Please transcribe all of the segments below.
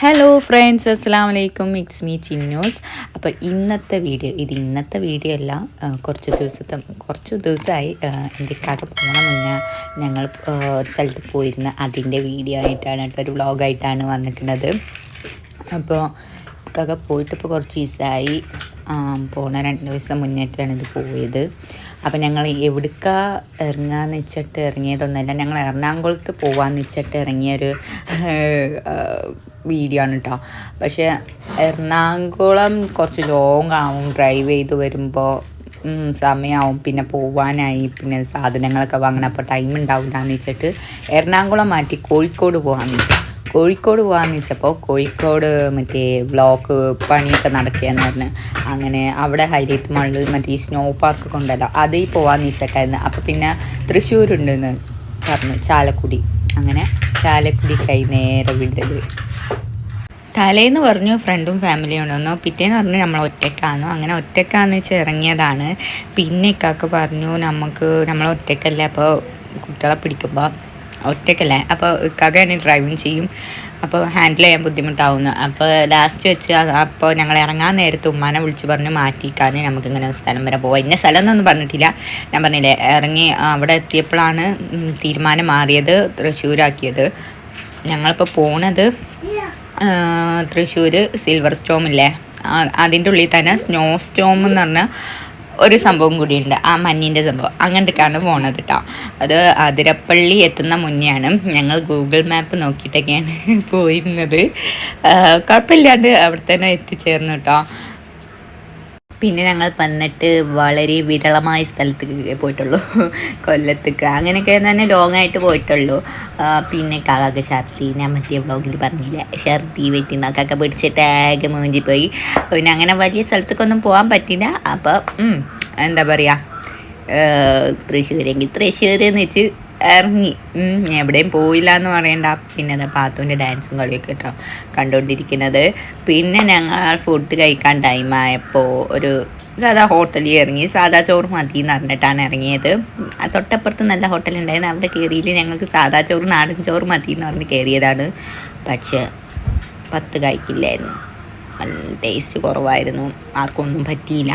Hello friends, അസ്സലാമു അലൈക്കും. It's me Chinnoos. അപ്പോൾ ഇന്നത്തെ വീഡിയോ അല്ല, കുറച്ച് ദിവസമായി എൻ്റെ ഇക്കാക്ക് പോണ മുന്നേ ഞങ്ങൾ ഒരു സ്ഥലത്ത് പോയിരുന്ന അതിൻ്റെ വീഡിയോ ആയിട്ടാണ് ഒരു വ്ളോഗായിട്ടാണ് വന്നിട്ടുള്ളത്. അപ്പോൾ ഇക്കാക്ക പോയിട്ട് ഇപ്പോൾ കുറച്ച് ദിവസമായി. പോണ 2 ദിവസം മുന്നേറ്റാണ് ഇത് പോയത്. അപ്പോൾ ഞങ്ങൾ എവിടേക്കാ ഇറങ്ങാന്ന് വെച്ചിട്ട് ഇറങ്ങിയതൊന്നുമല്ല, ഞങ്ങൾ എറണാകുളത്ത് പോകാമെന്ന് വെച്ചിട്ട് ഇറങ്ങിയൊരു വീഡിയോ ആണ് കേട്ടോ. പക്ഷേ എറണാകുളം കുറച്ച് ലോങ് ആവും, ഡ്രൈവ് ചെയ്ത് വരുമ്പോൾ സമയമാവും, പിന്നെ പോവാനായി, പിന്നെ സാധനങ്ങളൊക്കെ വാങ്ങണം, അപ്പോൾ ടൈം ഉണ്ടാവില്ല എന്ന് വെച്ചിട്ട് എറണാകുളം മാറ്റി കോഴിക്കോട് പോകാമെന്ന് വെച്ചപ്പോൾ കോഴിക്കോട് മറ്റേ ബ്ലോക്ക് പണിയൊക്കെ നടക്കുകയെന്ന് പറഞ്ഞ് അങ്ങനെ അവിടെ ഹൈലൈറ്റ് മാളിൽ മറ്റേ ഈ സ്നോ പാർക്ക് കൊണ്ടല്ലോ അതിൽ പോകാമെന്ന് വെച്ചിട്ടായിരുന്നു. അപ്പോൾ പിന്നെ തൃശ്ശൂരുണ്ടെന്ന് പറഞ്ഞു, ചാലക്കുടി. അങ്ങനെ ചാലക്കുടി നേരെ വിടൽ. തലേന്ന് പറഞ്ഞു ഫ്രണ്ടും ഫാമിലിയും ഉണ്ടെന്നോ, പിറ്റേന്ന് പറഞ്ഞു നമ്മൾ ഒറ്റയ്ക്കാണെന്നോ. അങ്ങനെ ഒറ്റയ്ക്കാന്ന് വെച്ച് ഇറങ്ങിയതാണ്. പിന്നെ ഇക്കാക്ക് പറഞ്ഞു നമ്മൾ ഒറ്റയ്ക്കല്ലേ, അപ്പോൾ കുട്ടികളെ പിടിക്കുമ്പോൾ ഒറ്റയ്ക്കല്ലേ, അപ്പോൾ ഇക്കാക്കാണ് ഡ്രൈവിങ് ചെയ്യും, അപ്പോൾ ഹാൻഡിൽ ചെയ്യാൻ ബുദ്ധിമുട്ടാവുന്നു. അപ്പോൾ ലാസ്റ്റ് വെച്ച് അപ്പോൾ ഞങ്ങൾ ഇറങ്ങാൻ നേരത്ത് ഉമ്മാനെ വിളിച്ച് പറഞ്ഞു മാറ്റിക്കാൻ, നമുക്കിങ്ങനെ സ്ഥലം വരെ പോവാം. ഇന്ന സ്ഥലം എന്നൊന്നും പറഞ്ഞിട്ടില്ല, ഞാൻ പറഞ്ഞില്ലേ ഇറങ്ങി അവിടെ എത്തിയപ്പോഴാണ് തീരുമാനം മാറിയത്, തൃശ്ശൂരാക്കിയത്. ഞങ്ങളിപ്പോൾ പോണത് തൃശ്ശൂർ സിൽവർ സ്റ്റോമില്ലേ, അതിൻ്റെ ഉള്ളിൽ തന്നെ സ്നോ സ്റ്റോം എന്ന് പറഞ്ഞ ഒരു സംഭവം കൂടിയുണ്ട്, ആ മഞ്ഞിൻ്റെ സംഭവം. അങ്ങോട്ടേക്കാണ് പോണത് കേട്ടോ. അത് അതിരപ്പള്ളി എത്തുന്ന മുന്നെയാണ്. ഞങ്ങൾ ഗൂഗിൾ മാപ്പ് നോക്കിയിട്ടൊക്കെയാണ് പോയിരുന്നത്. കുഴപ്പമില്ലാണ്ട് അവിടെ തന്നെ എത്തിച്ചേർന്നു കേട്ടോ. പിന്നെ ഞങ്ങൾ വന്നിട്ട് വളരെ വിരളമായ സ്ഥലത്തേക്ക് പോയിട്ടുള്ളൂ, കൊല്ലത്തേക്ക്. അങ്ങനെയൊക്കെ തന്നെ ലോങ് ആയിട്ട് പോയിട്ടുള്ളൂ. പിന്നെ കാക്കാക്ക് ഛർദി, ഞാൻ മറ്റേ വ്ളോഗിൽ പറഞ്ഞില്ല, ഛർദി വെറ്റിനൊക്കെ പിടിച്ചിട്ട് ആകെ മൂഞ്ചി പോയി. പിന്നെ അങ്ങനെ വലിയ സ്ഥലത്തേക്കൊന്നും പോകാൻ പറ്റില്ല. അപ്പോൾ എന്താ പറയുക, തൃശ്ശൂരെങ്കിൽ തൃശ്ശൂരെന്ന് വെച്ച് ഇറങ്ങി. എവിടെയും പോയില്ല എന്ന് പറയണ്ട. പിന്നെ അതാ പാത്തുവിൻ്റെ ഡാൻസും കളിയൊക്കെ കേട്ടോ കണ്ടുകൊണ്ടിരിക്കുന്നത്. പിന്നെ ഞങ്ങൾ ഫുഡ് കഴിക്കാൻ ടൈമായപ്പോൾ ഒരു സാധാ ഹോട്ടലിൽ ഇറങ്ങി. സാധാ ചോറ് മതി എന്ന് പറഞ്ഞിട്ടാണ് ഇറങ്ങിയത്. തൊട്ടപ്പുറത്ത് നല്ല ഹോട്ടലുണ്ടായിരുന്നു, അവിടെ കയറിയിൽ ഞങ്ങൾക്ക് സാധാ ചോറ് നാടൻ ചോറ് മതി എന്ന് പറഞ്ഞ് കയറിയതാണ്. പക്ഷേ 10 കഴിക്കില്ലായിരുന്നു, നല്ല ടേസ്റ്റ് കുറവായിരുന്നു, ആർക്കും ഒന്നും പറ്റിയില്ല.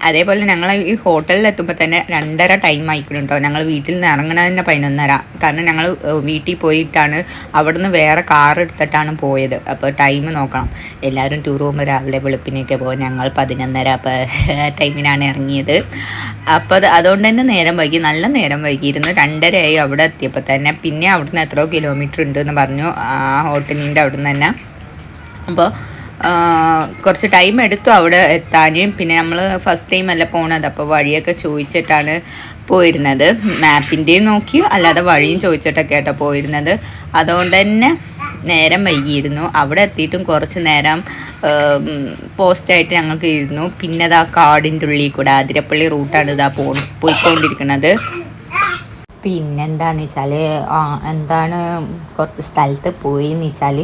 അതേപോലെ ഞങ്ങൾ ഈ ഹോട്ടലിലെത്തുമ്പോൾ തന്നെ 2:30 ടൈം ആയിക്കണം കേട്ടോ. ഞങ്ങൾ വീട്ടിൽ നിന്ന് ഇറങ്ങുന്നത് തന്നെ 11:30. കാരണം ഞങ്ങൾ വീട്ടിൽ പോയിട്ടാണ് അവിടുന്ന് വേറെ കാർ എടുത്തിട്ടാണ് പോയത്. അപ്പോൾ ടൈം നോക്കണം, എല്ലാവരും ടൂർ പോകുമ്പോൾ രാവിലെ വെളുപ്പിനൊക്കെ പോകും. ഞങ്ങൾ 11:30 അപ്പോൾ ടൈമിനാണ് ഇറങ്ങിയത്. അപ്പോൾ അതുകൊണ്ട് തന്നെ നേരം വൈകി, നല്ല നേരം വൈകിയിരുന്നു. 2:30 ആയി അവിടെ എത്തിയപ്പോൾ തന്നെ. പിന്നെ അവിടുന്ന് എത്രയോ കിലോമീറ്റർ ഉണ്ടെന്ന് പറഞ്ഞു ആ ഹോട്ടലിൻ്റെ അവിടുന്ന് തന്നെ. അപ്പോൾ കുറച്ച് ടൈം എടുത്തു അവിടെ എത്താൻ. പിന്നെ നമ്മൾ ഫസ്റ്റ് ടൈം അല്ല പോണത്, അപ്പോൾ വഴിയൊക്കെ ചോദിച്ചിട്ടാണ് പോയിരുന്നത്. മാപ്പിൻ്റെയും നോക്കി അല്ലാതെ വഴിയും ചോദിച്ചിട്ടൊക്കെ ആട്ടോ പോയിരുന്നത്. അതുകൊണ്ട് തന്നെ നേരം വൈകിയിരുന്നു. അവിടെ എത്തിയിട്ടും കുറച്ച് നേരം പോസ്റ്റായിട്ട് ഞങ്ങൾക്ക് ഇരുന്നു. പിന്നെ ഇതാ കാടിൻ്റെ ഉള്ളിൽ കൂടെ അതിരപ്പള്ളി റൂട്ടാണ് ഇതാ പോയിക്കൊണ്ടിരിക്കുന്നത്. പിന്നെന്താന്ന് വെച്ചാൽ എന്താണ് കുറച്ച് സ്ഥലത്ത് പോയി എന്ന് വെച്ചാൽ,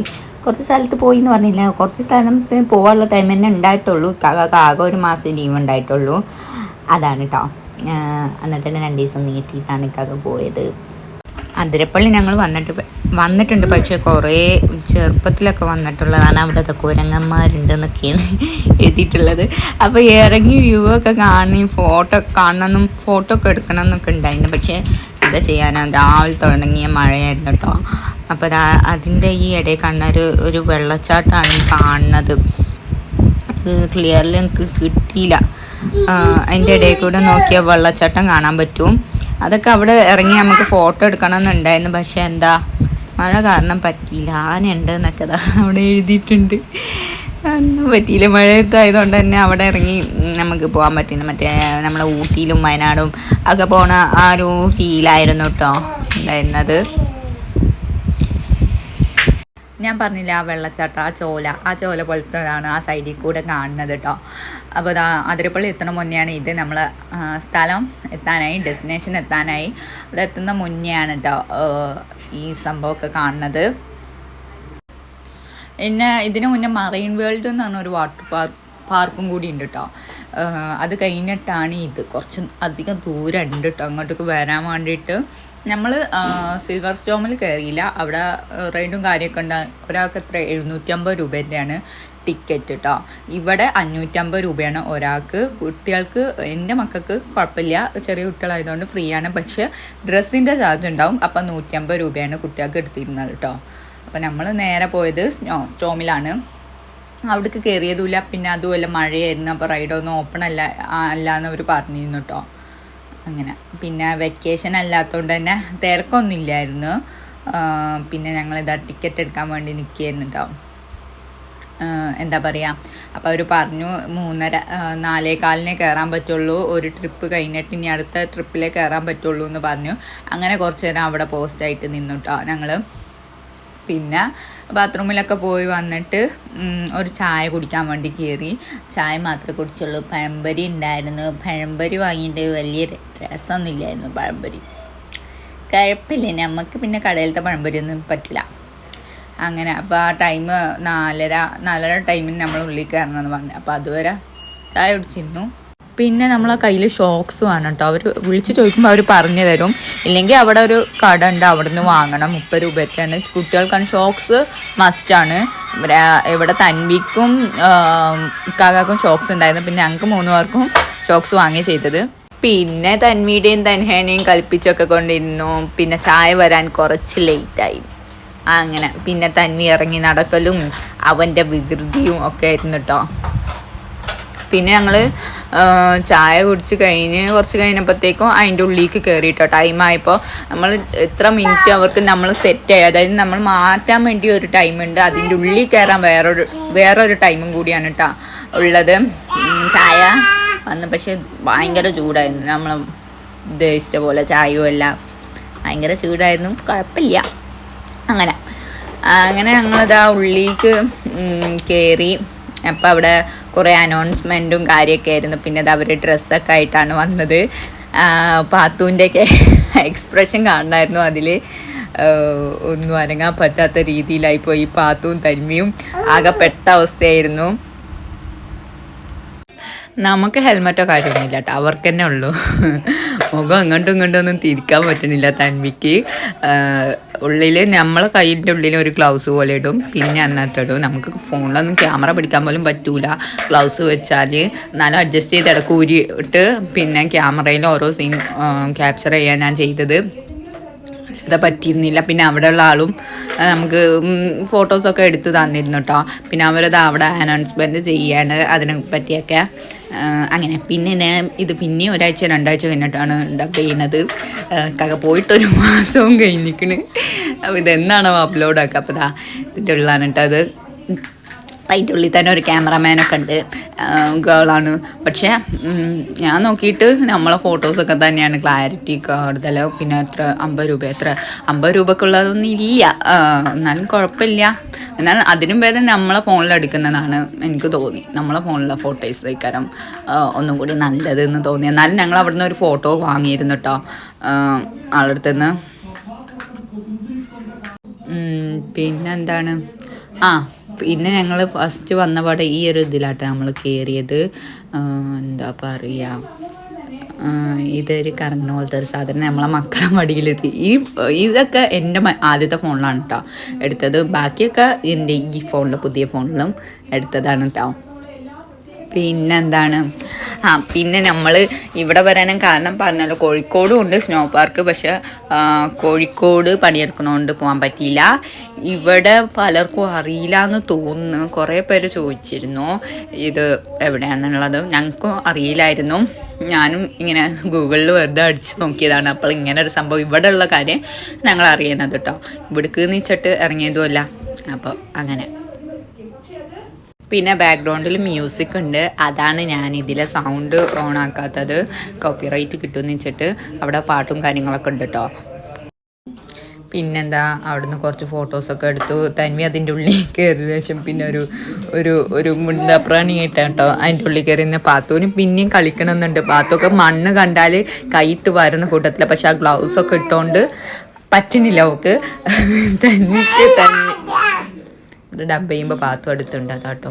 കുറച്ച് സ്ഥലത്ത് പോയി എന്ന് പറഞ്ഞില്ല, കുറച്ച് സ്ഥലത്ത് പോകാനുള്ള ടൈം തന്നെ ഉണ്ടായിട്ടുള്ളൂ. ആകെ 1 മാസം ലീവ് ഉണ്ടായിട്ടുള്ളൂ. അതാണ് കേട്ടോ. എന്നിട്ട് തന്നെ 2 ദിവസം നീട്ടിയിട്ടാണ് ഇക്കാക്ക പോയത്. അതിരപ്പള്ളി ഞങ്ങൾ വന്നിട്ടുണ്ട്, പക്ഷേ കുറേ ചെറുപ്പത്തിലൊക്കെ വന്നിട്ടുള്ളതാണ്. അവിടുത്തെ കുരങ്ങന്മാരുണ്ടെന്നൊക്കെയാണ് എഴുതിയിട്ടുള്ളത്. അപ്പോൾ ഇറങ്ങി വ്യൂ ഒക്കെ കാണി ഫോട്ടോ ഒക്കെ എടുക്കണം എന്നൊക്കെ ഉണ്ടായിരുന്നു. പക്ഷേ എന്താ ചെയ്യാനാണ്, രാവിലെ തുടങ്ങിയ മഴയായിരുന്നു കേട്ടോ. അപ്പോൾ അതിൻ്റെ ഈ ഇടയിൽ കാണുന്ന ഒരു വെള്ളച്ചാട്ടമാണ് കാണുന്നത്. ക്ലിയർലി എനിക്ക് കിട്ടിയില്ല. അതിൻ്റെ ഇടയിൽ കൂടെ നോക്കിയാൽ വെള്ളച്ചാട്ടം കാണാൻ പറ്റും. അതൊക്കെ അവിടെ ഇറങ്ങി നമുക്ക് ഫോട്ടോ എടുക്കണം എന്നുണ്ടായിരുന്നു. പക്ഷേ എന്താ മഴ കാരണം പറ്റിയില്ല. ആനയുണ്ട് എന്നൊക്കെ അവിടെ എഴുതിയിട്ടുണ്ട്. ഒന്നും പറ്റിയില്ല. മഴയത്തായതുകൊണ്ട് തന്നെ അവിടെ ഇറങ്ങി നമുക്ക് പോകാൻ പറ്റില്ല. മറ്റേ നമ്മളെ ഊട്ടിയിലും വയനാടും ഒക്കെ പോണ ആ ഒരു ഫീലായിരുന്നു കേട്ടോ ഉണ്ടായിരുന്നത്. ഞാൻ പറഞ്ഞില്ല ആ വെള്ളച്ചാട്ടം, ആ ചോല പോലത്തതാണ് ആ സൈഡിൽ കൂടെ കാണുന്നത് കേട്ടോ. അപ്പോൾ അതിരപ്പള്ളി എത്തണ മുന്നെയാണ് ഇത്. നമ്മൾ സ്ഥലം എത്താനായി, ഡെസ്റ്റിനേഷൻ എത്താനായി. അതെത്തുന്ന മുന്നെയാണ് കേട്ടോ ഈ സംഭവമൊക്കെ കാണുന്നത്. പിന്നെ ഇതിന് മുന്നേ മറൈൻ വേൾഡ് എന്ന് പറഞ്ഞൊരു വാട്ടർ പാർക്കും കൂടി ഉണ്ട് കേട്ടോ. അത് കഴിഞ്ഞിട്ടാണ് ഇത്. കുറച്ച് അധികം ദൂരം ഉണ്ട് കേട്ടോ അങ്ങോട്ടേക്ക് വരാൻ വേണ്ടിയിട്ട്. നമ്മൾ സിൽവർ സ്റ്റോമിൽ കയറിയില്ല. അവിടെ റൈഡും കാര്യമൊക്കെ ഉണ്ട്. ഒരാൾക്ക് എത്ര 750 രൂപേൻ്റെയാണ് ടിക്കറ്റ് കേട്ടോ. ഇവിടെ 550 രൂപയാണ് ഒരാൾക്ക്. കുട്ടികൾക്ക് എൻ്റെ മക്കൾക്ക് കുഴപ്പമില്ല, ചെറിയ കുട്ടികളായതുകൊണ്ട് ഫ്രീ ആണ്. പക്ഷേ ഡ്രസ്സിൻ്റെ ചാർജ് ഉണ്ടാവും. അപ്പം 150 രൂപയാണ് കുട്ടികൾക്ക് എടുത്തിരുന്നത് കേട്ടോ. അപ്പം നമ്മൾ നേരെ പോയത് സ്റ്റോമിലാണ്. അവിടേക്ക് കയറിയതുമില്ല. പിന്നെ അതുമല്ല മഴയായിരുന്നു. അപ്പോൾ റൈഡൊന്നും ഓപ്പൺ അല്ല എന്നവർ പറഞ്ഞിരുന്നു കേട്ടോ. അങ്ങനെ പിന്നെ വെക്കേഷൻ അല്ലാത്തതുകൊണ്ട് തന്നെ തിരക്കൊന്നുമില്ലായിരുന്നു. പിന്നെ ഞങ്ങളിതാ ടിക്കറ്റ് എടുക്കാൻ വേണ്ടി നിൽക്കുകയായിരുന്നു കേട്ടോ. എന്താ പറയുക, അപ്പോൾ അവർ പറഞ്ഞു 4:15 കയറാൻ പറ്റുള്ളൂ, ഒരു ട്രിപ്പ് കഴിഞ്ഞിട്ട് ഇനി അടുത്ത ട്രിപ്പിലേ കയറാൻ പറ്റുള്ളൂ എന്ന് പറഞ്ഞു. അങ്ങനെ കുറച്ച് നേരം അവിടെ പോസ്റ്റായിട്ട് നിന്നു കേട്ടോ ഞങ്ങൾ. പിന്നെ ബാത്റൂമിലൊക്കെ പോയി വന്നിട്ട് ഒരു ചായ കുടിക്കാൻ വേണ്ടി കയറി. ചായ മാത്രമേ കുടിച്ചുള്ളൂ. പഴംപൊരി ഉണ്ടായിരുന്നു. പഴംപൊരി വാങ്ങിയിട്ട് വലിയ രസമൊന്നുമില്ലായിരുന്നു. പഴംപൊരി കുഴപ്പമില്ല, നമുക്ക് പിന്നെ കടയിലത്തെ പഴംപൊരി ഒന്നും പറ്റില്ല. അങ്ങനെ അപ്പോൾ ആ ടൈം 4:30 ടൈമിന് നമ്മൾ ഉള്ളിൽ കയറണമെന്ന് പറഞ്ഞു. അപ്പോൾ അതുവരെ ചായ കുടിച്ചിരുന്നു. പിന്നെ നമ്മളെ കയ്യിൽ ഷോക്സ് വേണം കേട്ടോ. അവർ വിളിച്ച് ചോദിക്കുമ്പോൾ അവർ പറഞ്ഞു തരും. ഇല്ലെങ്കിൽ അവിടെ ഒരു കട ഉണ്ട്, അവിടെ നിന്ന് വാങ്ങണം. 30 രൂപയ്ക്കാണ്. കുട്ടികൾക്കാണ് ഷോക്സ് മസ്റ്റാണ്. ഇവിടെ തൻവിക്കും കാക്കാക്കും ഷോക്സ് ഉണ്ടായിരുന്നു. പിന്നെ ഞങ്ങൾക്ക് 3 പേർക്കും ഷോക്സ് വാങ്ങി ചെയ്തത്. പിന്നെ തൻവിയുടെയും തൻഹേനെയും കളിപ്പിച്ചൊക്കെ കൊണ്ടിരുന്നു. പിന്നെ ചായ വരാൻ കുറച്ച് ലേറ്റായി. അങ്ങനെ പിന്നെ തൻവി ഇറങ്ങി നടക്കലും അവൻ്റെ വികൃതിയും ഒക്കെ ആയിരുന്നു കേട്ടോ. പിന്നെ ഞങ്ങൾ ചായ കുടിച്ച് കുറച്ച് കഴിഞ്ഞപ്പോഴത്തേക്കും അതിൻ്റെ ഉള്ളിലേക്ക് കയറിയിട്ടോ. ടൈമായപ്പോൾ നമ്മൾ എത്ര മിനിറ്റ് അവർക്ക് നമ്മൾ സെറ്റായി, അതായത് നമ്മൾ മാറ്റാൻ വേണ്ടി ഒരു ടൈമുണ്ട്, അതിൻ്റെ ഉള്ളിൽ കയറാൻ വേറൊരു ടൈമും കൂടിയാണ് കേട്ടോ ഉള്ളത്. ചായ വന്ന് പക്ഷെ ഭയങ്കര ചൂടായിരുന്നു. നമ്മൾ ഉദ്ദേശിച്ച പോലെ ചായയും എല്ലാം ഭയങ്കര ചൂടായിരുന്നു. കുഴപ്പമില്ല. അങ്ങനെ ഞങ്ങളിതാ ഉള്ളിലേക്ക് കയറി. അപ്പം അവിടെ കുറേ അനൗൺസ്മെൻറ്റും കാര്യമൊക്കെ ആയിരുന്നു. പിന്നെ അത് അവർ ഡ്രസ്സൊക്കെ ആയിട്ടാണ് വന്നത്. പാത്തുവിൻ്റെയൊക്കെ എക്സ്പ്രഷൻ കാണണമായിരുന്നു. അതിൽ ഒന്നും അനങ്ങാൻ പറ്റാത്ത രീതിയിലായിപ്പോയി. പാത്തുവും തന്മിയും ആകെ പെട്ട അവസ്ഥയായിരുന്നു. നമുക്ക് ഹെൽമെറ്റോ കാര്യമൊന്നുമില്ല കേട്ടോ, അവർക്ക് തന്നെ ഉള്ളൂ. മുഖം അങ്ങോട്ടും ഇങ്ങോട്ടും ഒന്നും തിരിക്കാൻ പറ്റണില്ല തന്മിക്ക്. ഉള്ളിൽ നമ്മളെ കയ്യിൻ്റെ ഉള്ളിൽ ഒരു ഗ്ലൗസ് പോലെ ഇടും. പിന്നെ എന്നിട്ടിടും. നമുക്ക് ഫോണിലൊന്നും ക്യാമറ പിടിക്കാൻ പോലും പറ്റൂല ഗ്ലൗസ് വെച്ചാൽ. എന്നാലും അഡ്ജസ്റ്റ് ചെയ്ത് ഇടയ്ക്ക് ഊരിയിട്ട് പിന്നെ ക്യാമറയിൽ ഓരോ സീൻ ക്യാപ്ചർ ചെയ്യാൻ ഞാൻ ചെയ്തത്. അത് പറ്റിയിരുന്നില്ല. പിന്നെ അവിടെയുള്ള ആളും നമുക്ക് ഫോട്ടോസൊക്കെ എടുത്ത് തന്നിരുന്നു കേട്ടോ. പിന്നെ അവരത് അവിടെ അനൗൺസ്മെൻറ്റ് ചെയ്യാണ് അതിനെ പറ്റിയൊക്കെ. അങ്ങനെ പിന്നെ ഇത് പിന്നെ 1-2 കഴിഞ്ഞിട്ടാണ് ഡബ് ചെയ്യുന്നത്. പോയിട്ടൊരു മാസവും കഴിഞ്ഞിരിക്കണ്. അപ്പോൾ ഇതെന്നാണോ അപ്ലോഡാക്കുക. അപ്പോൾ ഇതിൻ്റെ ഉള്ളിലാണ് കേട്ടോ അത്. അതിൻ്റെ ഉള്ളിൽ തന്നെ ഒരു ക്യാമറമാനൊക്കെ ഉണ്ട്, ഗേളാണ്. പക്ഷേ ഞാൻ നോക്കിയിട്ട് നമ്മളെ ഫോട്ടോസൊക്കെ തന്നെയാണ് ക്ലാരിറ്റി കൂടുതൽ. പിന്നെ 50 രൂപ 50 രൂപക്കുള്ളതൊന്നും ഇല്ല. എന്നാലും കുഴപ്പമില്ല. എന്നാൽ അതിനും ഭേദം നമ്മളെ ഫോണിൽ എടുക്കുന്നതാണ് എനിക്ക് തോന്നി. നമ്മളെ ഫോണിലെ ഫോട്ടോസ് വയ്ക്കാരം ഒന്നും കൂടി നല്ലതെന്ന് തോന്നി. എന്നാലും ഞങ്ങൾ അവിടെ നിന്ന് ഒരു ഫോട്ടോ വാങ്ങിയിരുന്നു കേട്ടോ ആളടുത്തുനിന്ന്. പിന്നെന്താണ്, പിന്നെ ഞങ്ങൾ ഫസ്റ്റ് വന്നപാടെ ഈ ഒരു ഇതിലാട്ടോ നമ്മൾ കയറിയത്. എന്താ പറയുക, ഇതൊരു കറങ്ങുന്ന പോലത്തെ ഒരു സാധനം നമ്മളെ മക്കളെ മടിയിലെത്തി. ഇതൊക്കെ എൻ്റെ ആദ്യത്തെ ഫോണിലാണ് കേട്ടോ എടുത്തത്. ബാക്കിയൊക്കെ എൻ്റെ ഈ പുതിയ ഫോണിലും എടുത്തതാണ് കേട്ടോ. പിന്നെന്താണ്, പിന്നെ നമ്മൾ ഇവിടെ വരാനും കാരണം പറഞ്ഞല്ലോ, കോഴിക്കോടും ഉണ്ട് സ്നോ പാർക്ക്. പക്ഷെ കോഴിക്കോട് പണിയെടുക്കണോണ്ട് പോകാൻ പറ്റിയില്ല. ഇവിടെ പലർക്കും അറിയില്ല എന്ന് തോന്നുന്നു. കുറേ പേര് ചോദിച്ചിരുന്നു ഇത് എവിടെയാണെന്നുള്ളത്. ഞങ്ങൾക്കും അറിയില്ലായിരുന്നു. ഞാനും ഇങ്ങനെ ഗൂഗിളിൽ വെറുതെ അടിച്ച് നോക്കിയതാണ്. അപ്പോൾ ഇങ്ങനെ ഒരു സംഭവം ഇവിടെ ഉള്ള കാര്യം ഞങ്ങൾ അറിയുന്നത് കേട്ടോ. ഇവിടേക്ക് നീച്ചിട്ട് ഇറങ്ങിയതുമല്ല. അപ്പോൾ അങ്ങനെ. പിന്നെ ബാക്ക്ഗ്രൗണ്ടിൽ മ്യൂസിക് ഉണ്ട്. അതാണ് ഞാൻ ഇതിലെ സൗണ്ട് ഓൺ ആക്കാത്തത്. കോപ്പിറൈറ്റ് കിട്ടുമെന്ന് വെച്ചിട്ട് അവിടെ പാട്ടും കാര്യങ്ങളൊക്കെ ഉണ്ട് കേട്ടോ. പിന്നെന്താ, അവിടുന്ന് കുറച്ച് ഫോട്ടോസൊക്കെ എടുത്തു. തന്മി അതിൻ്റെ ഉള്ളിൽ കയറിയ ശേഷം പിന്നെ ഒരു മുണ്ടപ്രാണിയായിട്ടാണ് കേട്ടോ അതിൻ്റെ ഉള്ളിൽ കയറി. പാത്തൂന് പിന്നെയും കളിക്കണമെന്നുണ്ട്. പാത്തൊക്കെ മണ്ണ് കണ്ടാൽ കൈയിട്ട് വരുന്ന കൂട്ടത്തില്ല. പക്ഷെ ആ ഗ്ലൗസൊക്കെ ഇട്ടുകൊണ്ട് പറ്റുന്നില്ല അവൾക്ക്. ഇവിടെ ഡബ് ചെയ്യുമ്പോൾ പാത്തു അടുത്തുണ്ട് അതാട്ടോ.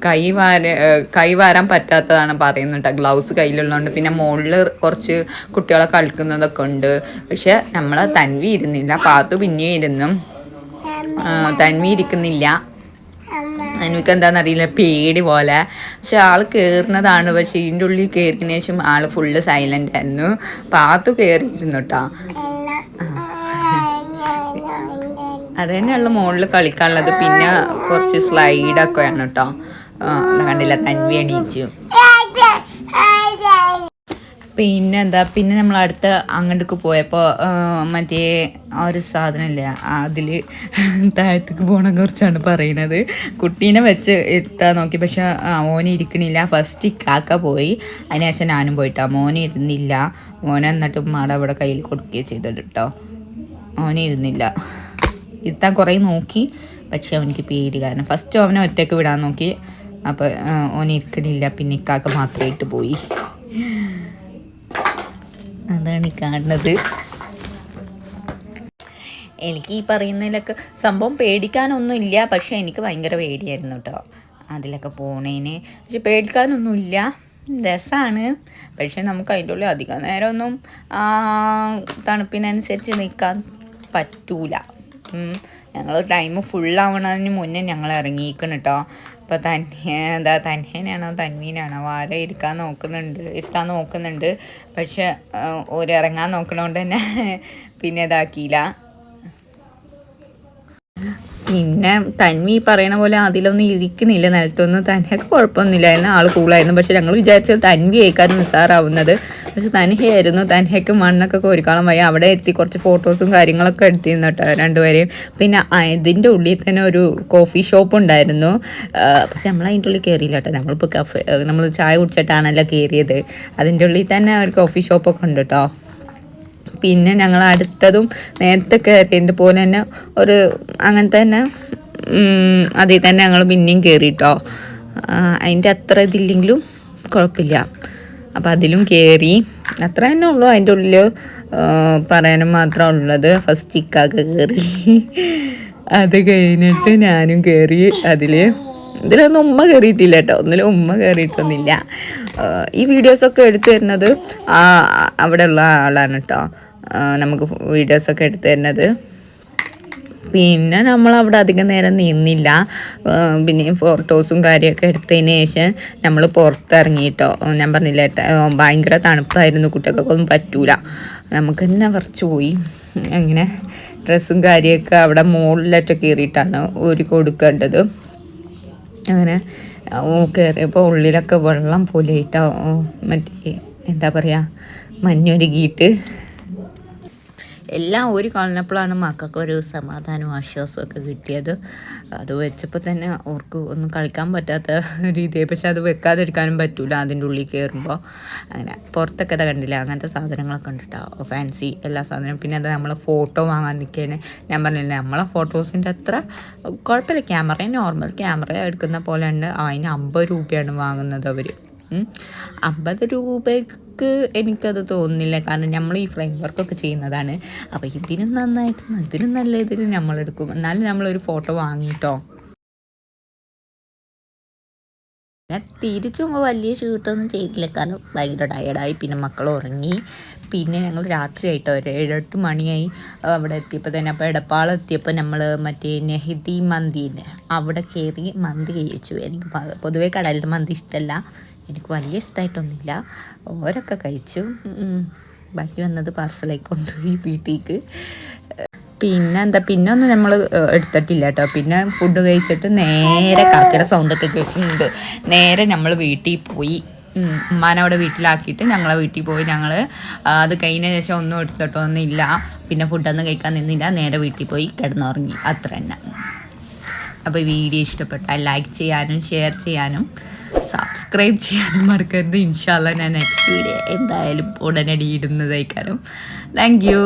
കൈ വാരാൻ പറ്റാത്തതാണ് പറയുന്നുണ്ട്, ഗ്ലൗസ് കയ്യിലുള്ളതുകൊണ്ട്. പിന്നെ മുകളിൽ കുറച്ച് കുട്ടികളെ കളിക്കുന്നതൊക്കെ ഉണ്ട്. പക്ഷെ നമ്മൾ തൻവി ഇരുന്നില്ല, പാത്തു പിന്നെയും ഇരുന്നു. തൻവി ഇരിക്കുന്നില്ല. എനിക്ക് എന്താണെന്നറിയില്ല, പേടി പോലെ. പക്ഷെ ആൾ കയറുന്നതാണ്. പക്ഷെ ഇതിൻ്റെ ഉള്ളിൽ കയറിയതിന് ശേഷം ആൾ ഫുള്ള് സൈലൻ്റ് ആയിരുന്നു. പാത്തു കയറിയിരുന്നു കേട്ടോ. അത് തന്നെയുള്ള മുകളിൽ കളിക്കാനുള്ളത്. പിന്നെ കുറച്ച് സ്ലൈഡൊക്കെയാണ് കേട്ടോ. കണ്ടില്ല, തൻവി എണീച്ചു. പിന്നെ നമ്മൾ അടുത്ത അങ്ങോട്ടേക്ക് പോയപ്പോൾ മറ്റേ ആ ഒരു സാധനമില്ല, അതിൽ താഴത്തേക്ക് പോകണ കുറിച്ചാണ് പറയുന്നത്. കുട്ടീനെ വെച്ച് എത്താൻ നോക്കി, പക്ഷെ മോന് ഇരിക്കണില്ല. ഫസ്റ്റ് ഇക്കാക്ക പോയി, അതിനുശേഷം ഞാനും പോയിട്ടാ. മോന് ഇരുന്നില്ല. മോനെ എന്നിട്ട് ഉമ്മാടെ അവിടെ കയ്യിൽ കൊടുക്കുകയും ചെയ്തത് കേട്ടോ. മോനെ ഇരുന്നില്ല. ഇരുത്താൻ കുറേ നോക്കി, പക്ഷെ അവനിക്ക് പേടി കാരണം ഫസ്റ്റ് അവനെ ഒറ്റയ്ക്ക് വിടാൻ നോക്കി. അപ്പോൾ ഓന് ഇരിക്കണില്ല. പിന്നെ ഇക്കാക്ക മാത്രമായിട്ട് പോയി. അതാണ് ഈ കാണുന്നത്. എനിക്ക് ഈ പറയുന്നതിലൊക്കെ സംഭവം പേടിക്കാനൊന്നുമില്ല, പക്ഷെ എനിക്ക് ഭയങ്കര പേടിയായിരുന്നു കേട്ടോ അതിലൊക്കെ പോണേന്. പക്ഷെ പേടിക്കാനൊന്നുമില്ല, രസമാണ്. പക്ഷെ നമുക്ക് അതിൻ്റെ ഉള്ളിൽ അധികം നേരമൊന്നും തണുപ്പിനനുസരിച്ച് നിൽക്കാൻ പറ്റൂല. ഞങ്ങൾ ടൈം ഫുള്ളാവണതിന് മുന്നേ ഞങ്ങൾ ഇറങ്ങിയിരിക്കണം കേട്ടോ. അപ്പോൾ തന്നെയാണോ തന്മീനാണോ ആരെ ഇരുത്താൻ നോക്കുന്നുണ്ട്. പക്ഷെ ഇറങ്ങാൻ നോക്കണോണ്ട് തന്നെ പിന്നെ ഇതാക്കിയില്ല. പിന്നെ തന്മി പറയണ പോലെ അതിലൊന്നും ഇരിക്കുന്നില്ല, നിലത്തൊന്നും. തന്നെയൊക്കെ കുഴപ്പമൊന്നുമില്ല, എന്നാൽ ആൾ കൂളായിരുന്നു. പക്ഷെ ഞങ്ങൾ വിചാരിച്ചത് തന്മി കേൾക്കാനും നിസ്സാറാവുന്നത്. പക്ഷെ തന്നെയായിരുന്നു. തന്നെയൊക്കെ മണ്ണൊക്കെ കോരിക്കാളം വയ്യ. അവിടെ എത്തി കുറച്ച് ഫോട്ടോസും കാര്യങ്ങളൊക്കെ എടുത്തിരുന്നു കേട്ടോ രണ്ടുപേരെയും. പിന്നെ ഇതിൻ്റെ ഉള്ളിൽ തന്നെ ഒരു കോഫി ഷോപ്പ് ഉണ്ടായിരുന്നു. പക്ഷെ നമ്മൾ അതിൻ്റെ ഉള്ളിൽ കയറിയില്ല കേട്ടോ. നമ്മളിപ്പോൾ നമ്മൾ ചായ കുടിച്ചിട്ടാണല്ലോ കയറിയത്. അതിൻ്റെ ഉള്ളിൽ തന്നെ ഒരു കോഫി ഷോപ്പൊക്കെ ഉണ്ട് കേട്ടോ. പിന്നെ ഞങ്ങൾ അടുത്തതും നേരത്തെ കയറിയതിൻ്റെ പോലെ തന്നെ ഒരു അങ്ങനത്തെ തന്നെ അതിൽ തന്നെ ഞങ്ങൾ പിന്നെയും കയറിയിട്ടോ. അതിൻ്റെ അത്ര ഇതില്ലെങ്കിലും കുഴപ്പമില്ല. അപ്പോൾ അതിലും കയറി. അത്ര തന്നെ ഉള്ളൂ അതിൻ്റെ ഉള്ളിൽ പറയാനും മാത്രമാണ് ഉള്ളത്. ഫസ്റ്റ് ഇക്കാക്ക് കയറി, അത് കഴിഞ്ഞിട്ട് ഞാനും കയറി. ഇതിലൊന്നും ഉമ്മ കയറിയിട്ടില്ല കേട്ടോ. ഒന്നിലും ഉമ്മ കയറിയിട്ടൊന്നുമില്ല. ഈ വീഡിയോസൊക്കെ എടുത്തു തരുന്നത് അവിടെ ഉള്ള ആളാണ് കേട്ടോ, നമുക്ക് വീഡിയോസൊക്കെ എടുത്തു തരുന്നത്. പിന്നെ നമ്മളവിടെ അധികം നേരം നിന്നില്ല. പിന്നെ ഫോട്ടോസും കാര്യമൊക്കെ എടുത്തതിന് ശേഷം നമ്മൾ പുറത്തിറങ്ങി കേട്ടോ. ഞാൻ പറഞ്ഞില്ല, ഭയങ്കര തണുപ്പായിരുന്നു, കുട്ടികൾക്കൊക്കെ ഒന്നും പറ്റൂല. നമുക്ക് തന്നെ വിറച്ച് പോയി. അങ്ങനെ ഡ്രസ്സും കാര്യമൊക്കെ അവിടെ മുകളിലൊക്കെ കയറിയിട്ടാണ് ഒരു കൊടുക്കേണ്ടത്. അങ്ങനെ കയറിയപ്പോൾ ഉള്ളിലൊക്കെ വെള്ളം പോലെയിട്ടോ, മറ്റേ എന്താ പറയുക, മഞ്ഞൊരുകിയിട്ട് എല്ലാം ഒരു കളഞ്ഞപ്പോഴാണ് മക്കൾക്കൊരു സമാധാനവും ആശ്വാസമൊക്കെ കിട്ടിയത്. അത് വെച്ചപ്പോൾ തന്നെ അവർക്ക് ഒന്നും കളിക്കാൻ പറ്റാത്ത രീതിയായി. പക്ഷെ അത് വെക്കാതിരിക്കാനും പറ്റൂല അതിൻ്റെ ഉള്ളിൽ കയറുമ്പോൾ. അങ്ങനെ പുറത്തൊക്കെ അത് കണ്ടില്ല, അങ്ങനത്തെ സാധനങ്ങളൊക്കെ ഉണ്ട് കേട്ടോ, ഫാൻസി എല്ലാ സാധനവും. പിന്നെ അത് നമ്മൾ ഫോട്ടോ വാങ്ങാൻ നിൽക്കുകയാണ്. ഞാൻ പറഞ്ഞില്ല, നമ്മളെ ഫോട്ടോസിൻ്റെ അത്ര കുഴപ്പമില്ല. ക്യാമറ നോർമൽ ക്യാമറ എടുക്കുന്ന പോലെ ഉണ്ട്. അതിന് 50 രൂപയാണ് വാങ്ങുന്നത് അവർ. 50 രൂപയ്ക്ക് എനിക്കത് തോന്നുന്നില്ല, കാരണം നമ്മൾ ഈ ഫ്രെയിം വർക്കൊക്കെ ചെയ്യുന്നതാണ്. അപ്പോൾ ഇതിനും നന്നായിട്ട് ഇതിനും നല്ല ഇതിൽ നമ്മളെടുക്കും. എന്നാലും നമ്മളൊരു ഫോട്ടോ വാങ്ങിയിട്ടോ. ഞാൻ തിരിച്ചു പോകുമ്പോൾ വലിയ ഷൂട്ടൊന്നും ചെയ്തില്ല, കാരണം ഭയങ്കര ടയർഡായി. പിന്നെ മക്കൾ ഉറങ്ങി. പിന്നെ ഞങ്ങൾ രാത്രി ആയിട്ടോ, ഒരു 7-8 മണിയായി അവിടെ എത്തിയപ്പോൾ തന്നെ. അപ്പോൾ എടപ്പാളം എത്തിയപ്പോൾ നമ്മൾ മറ്റേ നെഹിദി മന്തിൻ്റെ അവിടെ കയറി മന്തി കഴിച്ചു. എനിക്ക് പൊതുവേ കടലിലത്തെ മന്തി ഇഷ്ടമല്ല, എനിക്ക് വലിയ ഇഷ്ടമായിട്ടൊന്നുമില്ല. ഓരൊക്കെ കഴിച്ചു. ബാക്കി വന്നത് പാർസലായി കൊണ്ടുപോയി വീട്ടിലേക്ക്. പിന്നെ ഒന്നും നമ്മൾ എടുത്തിട്ടില്ല കേട്ടോ. പിന്നെ ഫുഡ് കഴിച്ചിട്ട് നേരെ കാക്കയുടെ സൗണ്ടൊക്കെ കേൾക്കുന്നുണ്ട്. നേരെ നമ്മൾ വീട്ടിൽ പോയി. ഉമ്മാനവിടെ വീട്ടിലാക്കിയിട്ട് ഞങ്ങളെ വീട്ടിൽ പോയി. ഞങ്ങൾ അത് കഴിഞ്ഞ ശേഷം ഒന്നും എടുത്തിട്ടൊന്നുമില്ല. പിന്നെ ഫുഡൊന്നും കഴിക്കാൻ നിന്നില്ല, നേരെ വീട്ടിൽ പോയി കിടന്നുറങ്ങി. അത്ര തന്നെ. അപ്പോൾ വീഡിയോ ഇഷ്ടപ്പെട്ടാൽ ലൈക്ക് ചെയ്യാനും ഷെയർ ചെയ്യാനും സബ്സ്ക്രൈബ് ചെയ്യാനും മറക്കരുത്. ഇൻഷാ അല്ലാഹ് ഞാൻ നെക്സ്റ്റ് വീഡിയോ എന്തായാലും ഉടനടി ഇടുന്നതായിരിക്കും. Thank you.